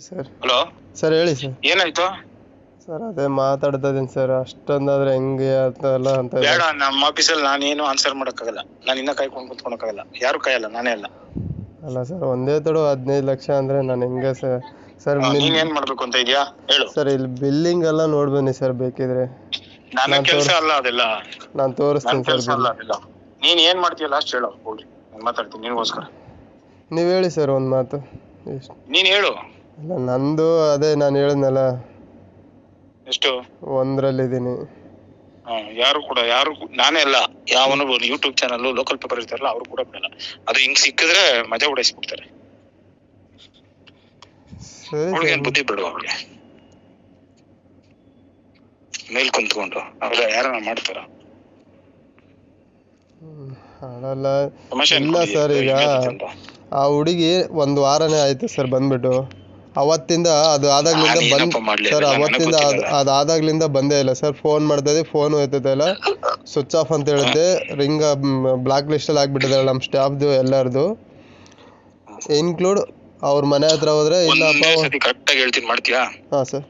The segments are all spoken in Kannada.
ಸರ್ ಹಲೋ ಸರ್ ಹೇಳಿ ಸರ್. ಏನಾಯ್ತು? ಸರ್ ಅದೇ ಮಾತಾಡ್ತಾ ಇದೀನಿ ಸರ್, ಅಷ್ಟೊಂದಾದ್ರೆ ಹೆಂಗೆ ಅಂತಲ್ಲ ಅಂತ ಇದೆ. ಬೇಡ, ನಮ್ಮ ಆಫೀಸಲ್ಲಿ ನಾನೇನು ಆನ್ಸರ್ ಮಾಡಕ್ಕಾಗಲ್ಲ. ನಾನು ಇನ್ನ ಕಾಯ್ಕೊಂಡು ಕುತ್ಕೊಳಕ್ಕಾಗಲ್ಲ. ಯಾರು ಕಾಯಲ್ಲ, ನಾನೇ ಅಲ್ಲ. ಅಲ್ಲ ಸರ್, ಒಂದೇ ತಡು 15 ಲಕ್ಷ ಅಂದ್ರೆ ನಾನು ಹೆಂಗೆ ಸರ್? ಸರ್ ನೀನ್ ಏನ್ ಮಾಡ್ಬೇಕು ಅಂತ ಇದೆಯಾ ಹೇಳು. ಸರ್ ಇಲ್ಲಿ ಬಿಲ್ಲಿಂಗ್ ಎಲ್ಲ ನೋಡ್ಬನ್ನಿ ಸರ್ ಬೇಕಿದ್ರೆ. ನನ್ನ ಕೆಲಸ ಅಲ್ಲ ಅದೆಲ್ಲ. ನಾನು ನನ್ನ ತೋರಿಸ್ತೀನಿ ಸರ್ ಕೆಲಸ ಬಿಲ್. ಅಲ್ಲ ಅದೆಲ್ಲ. ನೀನ್ ಏನ್ ಮಾಡ್ತೀಯ ಲಾಸ್ಟ್ ಹೇಳು, ಹೋಗಿ ನಾನು ಮಾತಾಡ್ತೀನಿ ನಿನಗೋಸ್ಕರ. ನೀವು ಹೇಳಿ ಸರ್ ಒಂದು ಮಾತು. ಎಷ್ಟು? ನೀನ್ ಹೇಳು. ಅಲ್ಲ ನಂದು ಅದೇ ನಾನು ಹೇಳಿದ್ನಲ್ಲ, ಎಷ್ಟು? 1ರಲ್ಲಿದ್ದೀನಿ. ಯಾರು ನಾನೇ ಅಲ್ಲ, ಯಾವನು ಯೂಟ್ಯೂಬ್ ಚಾನಲ್ ಲೋಕಲ್ ಪೇಪರ್ ಇರ್ತಾರಲ್ಲ ಅವ್ರು ಕೂಡ ಬಿಡಲ್ಲ. ಅದು ಹಿಂಗ್ ಸಿಕ್ಕಿದ್ರೆ ಮಜಾ ಉಡಾಯಿಸ್ಬಿಡ್ತಾರೆ. ಸರಿ ಅವ್ಳಿಗೆ ಸರ್. ಬುದ್ಧಿ ಬಿಡುವ, ಅವ್ಳಿಗೆ ಮೇಲ್ ಕುಂತ್ಕೊಂಡು ಅವಾಗ ಯಾರನ್ನ ಮಾಡ್ತಾರ? ಮಾಡಲ್ಲ. ತಮಾಷೆ ಇಲ್ಲ ಸರ್, ಈಗ ಆ ಹುಡುಗಿ 1 ವಾರನೇ ಆಯ್ತು ಸರ್ ಬಂದ್ಬಿಟ್ಟು. ಅವತ್ತಿಂದ ಅದು ಆದಾಗ್ಲಿಂದ ಸರ್ ಅವತ್ತಿಂದ ಅದಾದಾಗ್ಲಿಂದ ಬಂದೇ ಇಲ್ಲ ಸರ್. ಫೋನ್ ಮಾಡ್ತಾ ಫೋನು ಎತ್ತುತ್ತಾ ಇಲ್ಲ, ಸ್ವಿಚ್ ಆಫ್ ಅಂತ ಹೇಳುತ್ತೆ. ರಿಂಗ್ ಬ್ಲಾಕ್ ಲಿಸ್ಟಲ್ಲಿ ಆಗ್ಬಿಟ್ಟಿದೆ ನಮ್ಮ ಸ್ಟಾಫ್ದು ಎಲ್ಲರದು, ಇನ್ಕ್ಲೂಡ್ ಅವ್ರ ಮನೆ ಹತ್ರ ಹೋದ್ರೆ ಇಲ್ಲಪ್ಪ. ಕರೆಕ್ಟಾಗಿ ಹೇಳ್ತೀನಿ, ಮಾಡ್ತೀಯಾ? ಹಾಂ ಸರ್.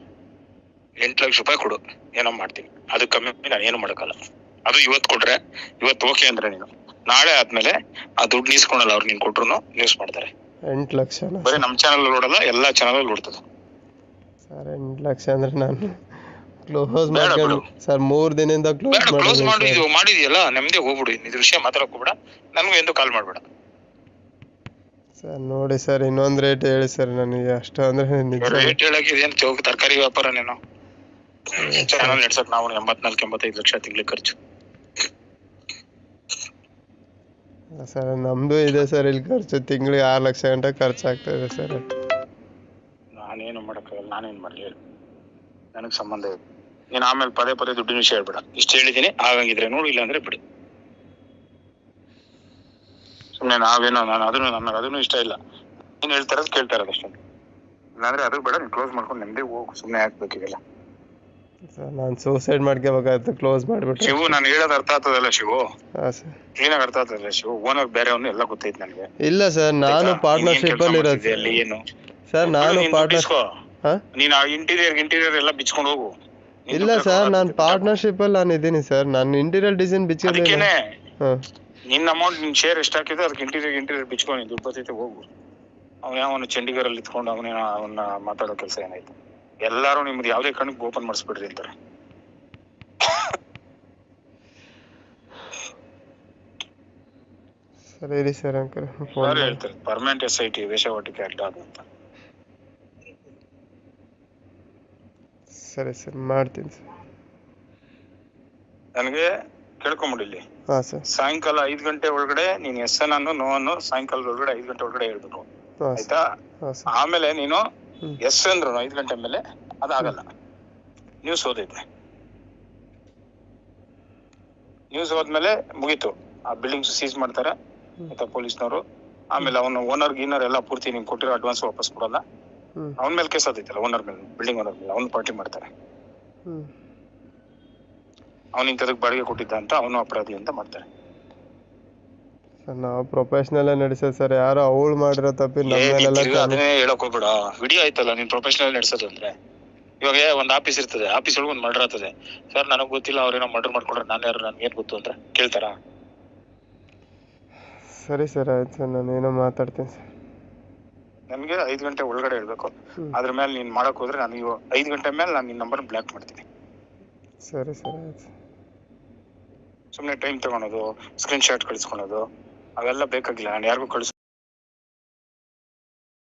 8 ಲಕ್ಷ ರೂಪಾಯಿ ಕೊಡು, ಏನೋ ಮಾಡ್ತೀನಿ. ಅದು ಕಮ್ಮಿ ನಾನು ಏನು ಮಾಡಕ್ಕಲ್ಲ. ಅದು ಇವತ್ತು ಕೊಟ್ರೆ ಇವತ್ತು ಓಕೆ ಅಂದ್ರೆ ನೀನು ನಾಳೆ ಆದ್ಮೇಲೆ ಆ ದುಡ್ಡು ನೀಸ್ಕೊಳಲ್ಲ. ಅವ್ರು ನೀನ್ ಕೊಟ್ರು ನ್ಯೂಸ್ ಮಾಡ್ತಾರೆ. 8 ಲಕ್ಷ ಬರೀ ನಮ್ಮ ಚಾನಲ್ ನೋಡಲ್ಲ, ಎಲ್ಲಾ ಚಾನಲ್ ನೋಡ್ತದೆ ಸರ್. 8 ಲಕ್ಷ ಅಂದ್ರೆ ನಾನು ಕ್ಲೋಸ್ ಮಾಡ್ಕೊಂಡು ಸರ್ 3 ದಿನದಿಂದ ಕ್ಲೋಸ್ ಮಾಡಿದ್ಯಲ್ಲ, ನೆಮ್ಮದಿ ಹೋಗ್ಬಿಡು. ಇದ್ರ ವಿಷಯ ಮಾತಾಡಕ್ ಹೋಗ್ಬೇಡ, ನನಗೂ ಎಂದು ಕಾಲ್ ಮಾಡ್ಬೇಡ ಸರ್. ನೋಡಿ ಸರ್, ಇನ್ನೊಂದು ರೇಟ್ ಹೇಳಿ ಸರ್ ನನಗೆ. ಅಷ್ಟು ಅಂದ್ರೆ ನಿಜ ರೇಟ್ ಹೇಳಕ್ಕೆ ಏನು ತರಕಾರಿ ವ್ಯಾಪಾರ ನೀನು? ಚಾನಲ್ ನಡ್ಸಕ್ ನಾವು 84-85 ಲಕ್ಷ ತಿಂಗಳಿಗೆ ಖರ್ಚು. ಸರ್ ನಮ್ದು ಇದೆ ಸರ್ ಇಲ್ಲಿ ಖರ್ಚು, ತಿಂಗಳಿಗೆ 6 ಲಕ್ಷ ಗಂಟೆ ಖರ್ಚಾಗ್ತಾ ಇದೆ ಸರ್. ನಾನೇನು ಮಾಡಕ್ಕಾಗಲ್ಲ, ನಾನೇನು ಮಾಡಲಿ ಹೇಳಿ, ನನಗೆ ಸಂಬಂಧ ಇದೆ. ನೀನು ಆಮೇಲೆ ಪದೇ ದುಡ್ಡಿನ ವಿಷಯ ಹೇಳ್ಬೇಡ. ಇಷ್ಟು ಹೇಳಿದ್ದೀನಿ, ಆಗಂಗಿದ್ರೆ ನೋಡು, ಇಲ್ಲ ಅಂದ್ರೆ ಬಿಡು. ಸುಮ್ಮನೆ ನಾವೇನೋ ನನಗೆ ಅದನ್ನು ಇಷ್ಟ ಇಲ್ಲ. ನೀನು ಹೇಳ್ತಾ ಇರೋದು ಕೇಳ್ತಾ ಇರೋದು ಅಷ್ಟೇ. ಇಲ್ಲಾಂದ್ರೆ ಅದು ಬೇಡ, ನೀನು ಕ್ಲೋಸ್ ಮಾಡ್ಕೊಂಡು ನೆಮ್ಮದಿ ಹೋಗು. ಸುಮ್ಮನೆ ಹಾಕ್ಬೇಕಿಲ್ಲ ಸರ್. ನಾನು ಸೂಸೈಡ್ ಮಾಡ್ಕೋಬೇಕಾಗುತ್ತೆ ಕ್ಲೋಸ್ ಮಾಡಿಬಿಟ್ಟು. ಶಿವು, ನಾನು ಹೇಳೋದು ಅರ್ಥ ಆಗ್ತದಲ್ಲ ಶಿವು? ಹಾಂ ಸರ್. ಏನಾಗ ಅರ್ಥ ಆಗ್ತದಲ್ಲ ಶಿವು? ಓನರ್ ಬೇರೆಯವನು ಎಲ್ಲ ಗೊತ್ತೈತೆ ನನಗೆ. ಇಲ್ಲ ಸರ್, ನಾನು ಪಾರ್ಟ್ನರ್ಶಿಪ್ ಅಲ್ಲಿ ಇರೋದು ಏನು ಸರ್. ನಾನು ನೀನು ಇಂಟೀರಿಯರ್ ಎಲ್ಲ ಬಿಚ್ಕೊಂಡು ಹೋಗು. ಇಲ್ಲ ಸರ್, ನಾನು ಪಾರ್ಟ್ನರ್ಶಿಪ್ ಅಲ್ಲಿ ನಾನು ಇದ್ದೀನಿ ಸರ್. ನಾನು ಇಂಟೀರಿಯರ್ ಡಿಸೈನ್ ಬಿಚ್ಚಿದ್ದೇನೆ. ನಿನ್ನ ಅಮೌಂಟ್ ನಿನ್ ಶೇರ್ ಎಷ್ಟಾಕಿದೆ ಅದಕ್ಕೆ ಇಂಟೀರಿಯರ್ ಬಿಚ್ಕೊಂಡು ದುಡ್ಡು ಬರ್ತೈತೆ, ಹೋಗು. ಅವನು ಚಂಡೀಗರಲ್ಲಿ ಇತ್ಕೊಂಡು ಅವನ್ನ ಮಾತಾಡೋ ಕೆಲಸ ಏನಾಯ್ತು? ಎಲ್ಲಾರು ನಿಮ್ದು ಯಾವ್ದೇ ಕಾರಣಕ್ಕೆ ಓಪನ್ ಮಾಡಿಸ್ಬಿಡ್ರಿ ಅಂತಾರೆ. ಸರಿ ಸರ್ ಅಂಕಲ್, ಹೇಳ್ತಾರೆ ಪರ್ಮನೆಂಟ್ SIT ವೇಷವಾಟಿಕೆ ಅಡ್ಡ ಅದು ಅಂತ. ಸರಿ ಸರ್, ಮಾಡ್ತೀನಿ ಸರ್. ನನಗೆ ಕೇಳ್ಕೊಂಬಿಡಿಲ್ಲಿ. ಹಾಂ ಸರ್. ಸಾಯಂಕಾಲ 5 ಗಂಟೆ ಒಳಗಡೆ ನೀನು ಎಸ್ ಅನ್ನು ನೋ ಅನ್ನು ಸಾಯಂಕಾಲದ ಒಳಗಡೆ 5 ಗಂಟೆ ಒಳಗಡೆ ಹೇಳ್ಬೇಕು, ಆಯ್ತಾ? ಆಮೇಲೆ ನೀನು ಎಸ್ ಅಂದ್ರು 5 ಗಂಟೆ ಮೇಲೆ ಅದಾಗಲ್ಲ. ನ್ಯೂಸ್ ಓದೈತೆ, ನ್ಯೂಸ್ ಹೋದ್ಮೇಲೆ ಮುಗೀತು. ಆ ಬಿಲ್ಡಿಂಗ್ ಸೀಸ್ ಮಾಡ್ತಾರೆ ಆಯ್ತಾ ಪೊಲೀಸ್ನವರು. ಆಮೇಲೆ ಅವನು ಓನರ್ ಎಲ್ಲ ಪೂರ್ತಿ ನೀನ್ ಕೊಟ್ಟಿರೋ ಅಡ್ವಾನ್ಸ್ ವಾಪಸ್ ಕೊಡಲ್ಲ. ಅವನ ಮೇಲೆ ಕೇಸ್ ಆದೈತಲ್ಲ, ಓನರ್ ಮೇಲೆ, ಬಿಲ್ಡಿಂಗ್ ಓನರ್ ಮೇಲೆ. ಅವ್ನು ಪಾರ್ಟಿ ಮಾಡ್ತಾರೆ. ಅವ್ನು ಇಂಥದಕ್ಕೆ ಬಾಡಿಗೆ ಕೊಟ್ಟಿದ್ದ ಅಂತ ಅವನು ಅಪರಾಧಿ ಅಂತ ಮಾಡ್ತಾರೆ. ನಾವು ಪ್ರೊಫೆಷನಲ್ ನಡೆಸೋದು ಸರ್. ಯಾರೋ ಅವಳು ಮಾಡಿರೋ ತಪ್ಪಿ ಅದನ್ನೇ ಹೇಳಕ್ ಹೋಗ್ಬೇಡ. ವಿಡಿಯೋ ಆಯ್ತಲ್ಲ ನೀನ್ ಪ್ರೊಫೆಷನಲ್ ನಡೆಸೋದು ಅಂದ್ರೆ. ಇವಾಗ ಒಂದು ಆಫೀಸ್ ಇರ್ತದೆ, ಆಫೀಸ್ ಒಳಗೆ ಒಂದು ಮರ್ಡರ್ ಆಗ್ತದೆ. ಸರ್ ನನಗ್ ಗೊತ್ತಿಲ್ಲ, ಅವ್ರೇನೋ ಮರ್ಡರ್ ಮಾಡ್ಕೊಂಡ್ರೆ ನಾನು ಯಾರು, ನನ್ಗೇನ್ ಗೊತ್ತು ಅಂತ ಕೇಳ್ತಾರ? ಸರಿ ಸರ್, ಆಯ್ತು ಸರ್, ನಾನು ಏನೋ ಮಾತಾಡ್ತೀನಿ ಸರ್. ನನ್ಗೆ 5 ಗಂಟೆ ಒಳಗಡೆ ಹೇಳ್ಬೇಕು. ಅದ್ರ ಮೇಲೆ ನೀನ್ ಮಾಡಕ್ ಹೋದ್ರೆ ನಾನು 5 ಗಂಟೆ ಮೇಲೆ ನಾನು ನಿನ್ ನಂಬರ್ ಬ್ಲಾಕ್ ಮಾಡ್ತೀನಿ. ಸರಿ ಸರ್, ಆಯ್ತು. ಸುಮ್ನೆ ಟೈಮ್ ತಗೊಳೋದು, ಸ್ಕ್ರೀನ್ ಶಾಟ್ ಕಳಿಸ್ಕೊಳೋದು ಅವೆಲ್ಲ ಬೇಕಾಗಿಲ್ಲ. ನಾನು ಯಾರಿಗೂ ಕಳಿಸ್